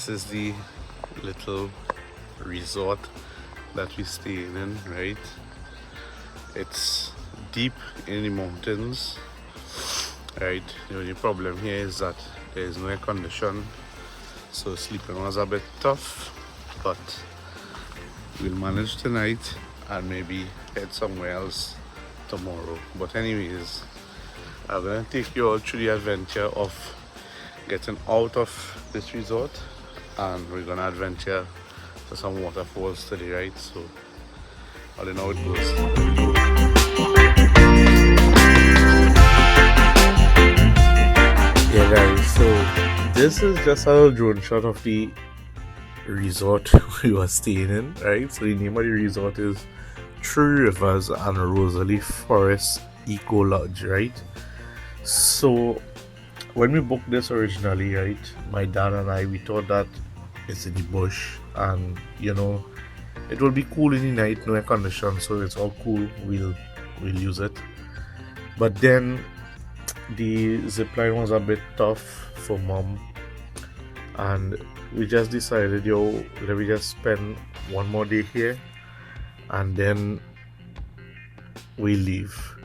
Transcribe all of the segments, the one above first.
this is the little resort that we stayed in, right? It's deep in the mountains, right? The only problem here is that there is no air condition, so sleeping was a bit tough, but we'll manage tonight and maybe head somewhere else tomorrow. But anyways, I'm gonna take you all through the adventure of getting out of this resort, and we're gonna adventure to some waterfalls today, right? So I don't know how it goes. Yeah guys, so this is just a little drone shot of the resort we were staying in, right? So the name of the resort is Three Rivers and Roseau Forest Eco Lodge, right? So when we booked this originally, right, my dad and I, we thought that it's in the bush and you know it will be cool in the night, no air condition, so it's all cool, we'll use it. But then the zipline was a bit tough for mom, and we just decided, yo, let me just spend one more day here and then we leave.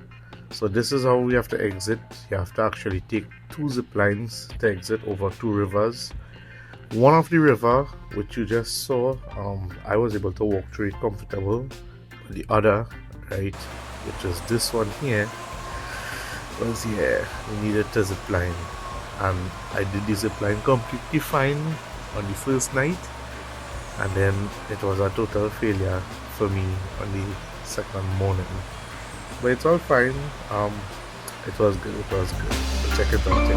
So this is how we have to exit. You have to actually take 2 zip lines to exit over 2 rivers. One of the river, which you just saw, I was able to walk through it comfortable. The other, right, which is this one here, was here. We needed to zip line, and I did the zip line completely fine on the first night, and then it was a total failure for me on the second morning. But it's all fine. It was good. So check it out.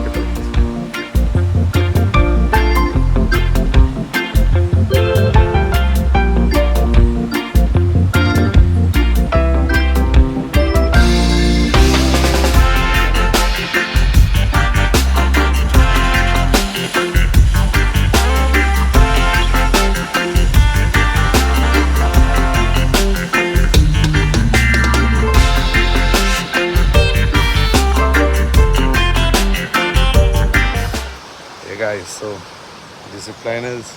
Guys, so the zipline is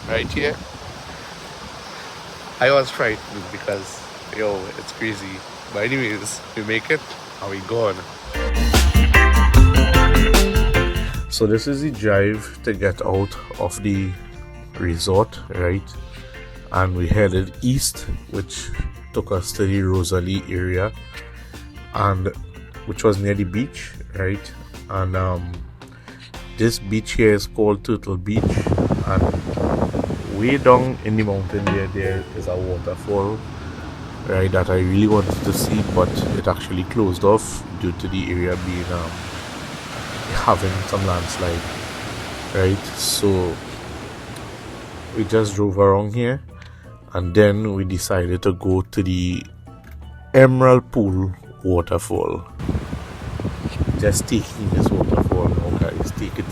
right here. I was frightened because yo, it's crazy, but anyways, we make it and we go on. So this is the drive to get out of the resort, right? And we headed east, which took us to the Roseau area, and which was near the beach, right? And this beach here is called Turtle Beach, and way down in the mountain there is a waterfall, right, that I really wanted to see, but it actually closed off due to the area being having some landslide, right? So we just drove around here, and then we decided to go to the Emerald Pool waterfall. Just taking this waterfall now, guys. Take it.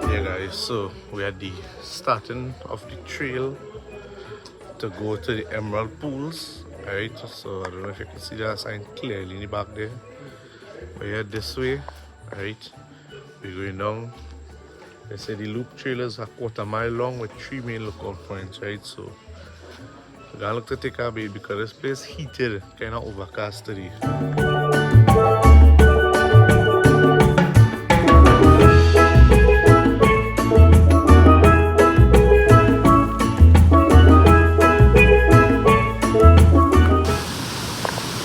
Yeah guys, so we are at the starting of the trail to go to the Emerald Pools, right? So I don't know if you can see that sign clearly in the back there. We're here this way, right? We're going down. They say the loop trail is a quarter-mile long with 3 main lookout points, right? So we're gonna look to take our bait because this place is heated, kind of overcast today.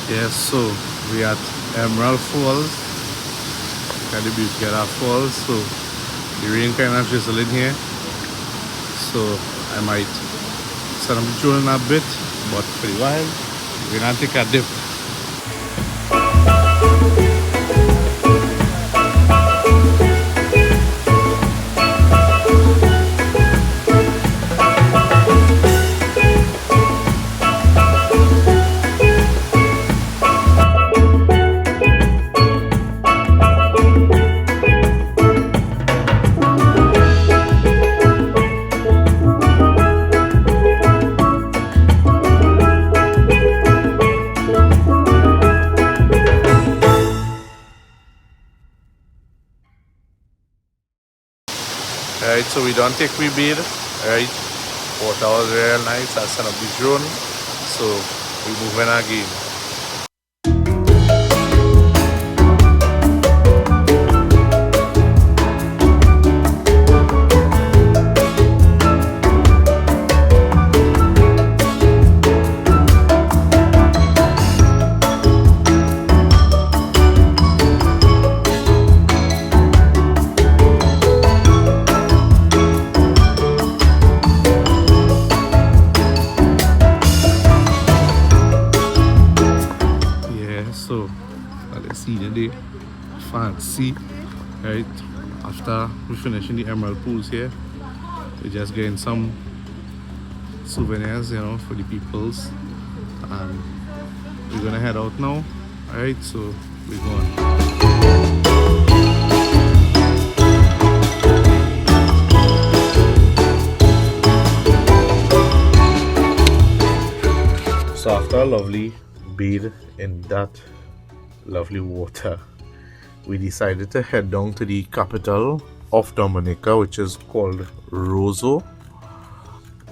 Yes, so we at Emerald Falls. Got the beauty of our falls, so the rain kind of drizzling here, so I might set up the drone a bit, but for a while we're gonna take a dip. so we don't take we bid, right? Water was real nice. I sent up the drone, so we moving again. So let's see the day fancy, right? After we finishing the emerald pools here, we're just getting some souvenirs, you know, for the peoples, and we're gonna head out now. All right, so we're going. So after a lovely bathe in that lovely water, we decided to head down to the capital of Dominica, which is called Roseau,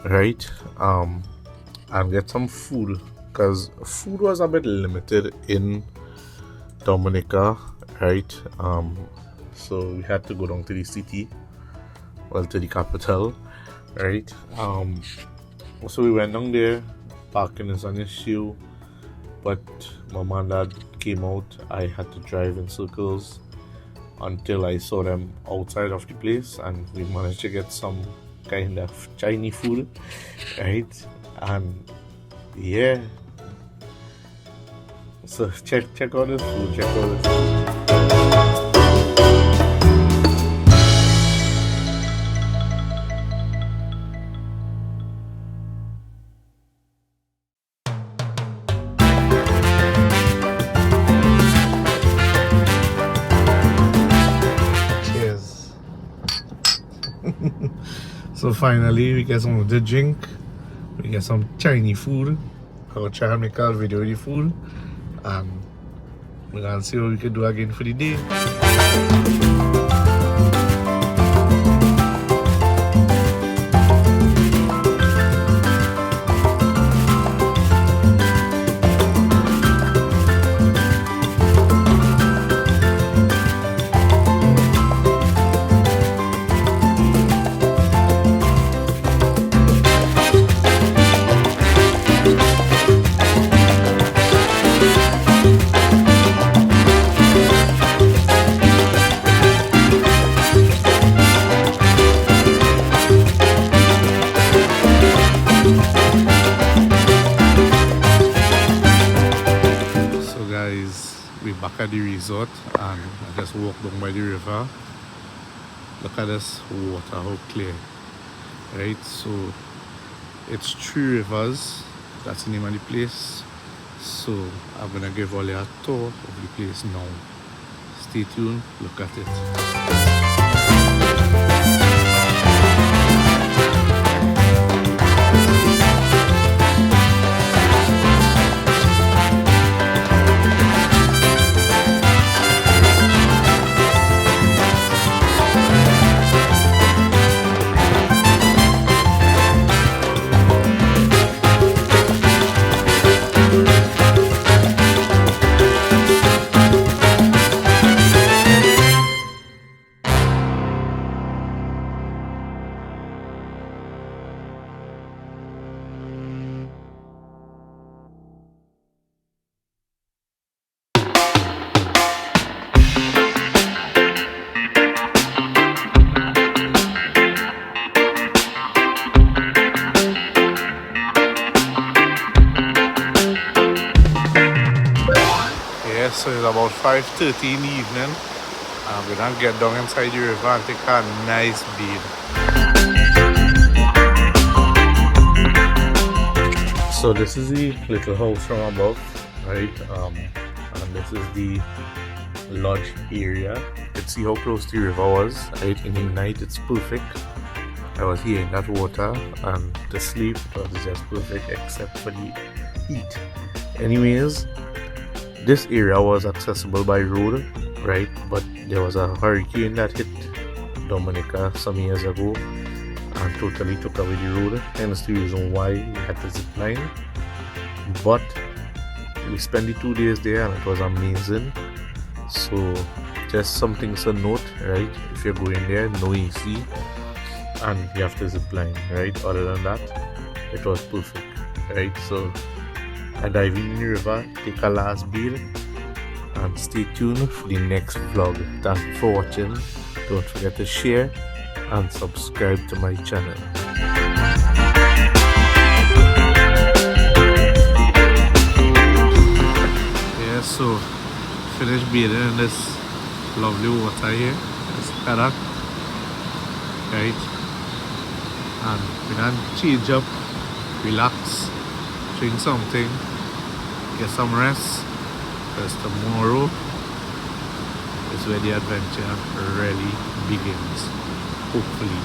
right? And get some food, because food was a bit limited in Dominica, right? So we had to go down to the city, well, to the capital, right? So we went down there. Parking is an issue, but mom and dad came out. I had to drive in circles until I saw them outside of the place, and we managed to get some kind of Chinese food, right? And yeah, so check out the food, check out the food. So finally we get some of the drink, we get some Chinese food. I'll try and make a video with the food, and we're gonna see what we can do again for the day. We're back at the resort, and I just walked down by the river. Look at this water, how clear, right? So it's 3 rivers, that's the name of the place. So I'm gonna give all you a tour of the place now. Stay tuned, look at it. So it's about 5:30 in the evening. We're gonna get down inside the river and take a nice bathe. So this is the little house from above, right? And this is the lodge area. You can see how close the river was, right? In the night it's perfect. I was here in that water, and the sleep was just perfect except for the heat. Anyways, this area was accessible by road, right? But there was a hurricane that hit Dominica some years ago, and totally took away the road. Hence the reason why we had to zip line. But we spent the 2 days there and it was amazing. So just some things to note, right? If you're going there, no AC and you have to zip line, right? Other than that, it was perfect, right? So I dive in the river, take a last bail, and stay tuned for the next vlog. Thank you for watching. Don't forget to share and subscribe to my channel. Yeah, so finished bathing in this lovely water here. It's paddock, right? And we can change up, relax, drink something, get some rest, because tomorrow is where the adventure really begins, hopefully.